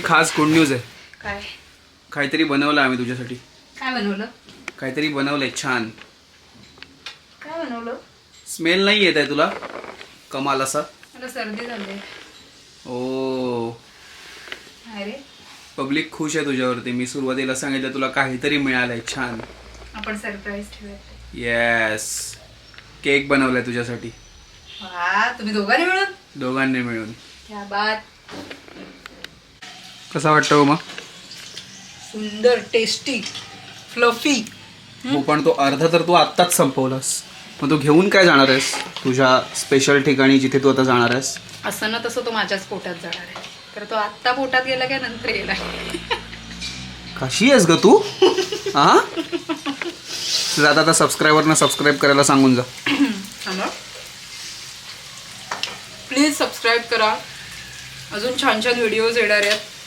खास good news आहे. काय काहीतरी बनवलं आम्ही तुझ्यासाठी. काय बनवलं? काहीतरी बनवलंय छान. काय बनवलं? स्मेल नाही येत आहे तुला? कमाल असा. मला सर्दी झाली. ओ अरे पब्लिक खुश आहे तुझ्यावरती. मी सुरुवातीला सांगितलं तुला काहीतरी मिळालंय छान. आपण सरप्राईज ठेवूया. येस केक बनवलाय तुझ्यासाठी. वा तुम्ही दोघांनी मिळून? दोघांनी मिळून. क्या बात. कसा वाटतो मग? सुंदर टेस्टी फ्लफी. हो पण तो अर्धा तर तू आत्ताच संपवलास. मग तू घेऊन काय जाणार आहेस तुझ्या स्पेशल ठिकाणी जिथे तू आता जाणार आहेस? असं ना तसं तो माझ्याच पोटात जाणार आहे. तर तो आत्ता पोटात गेला काय नंतर गेला? कशी आहेस ग तू? हा जाता आता सबस्क्रायबरना सबस्क्राईब करायला सांगून जा. प्लीज सबस्क्राईब करा. अजून छान छान व्हिडिओज येणार आहेत.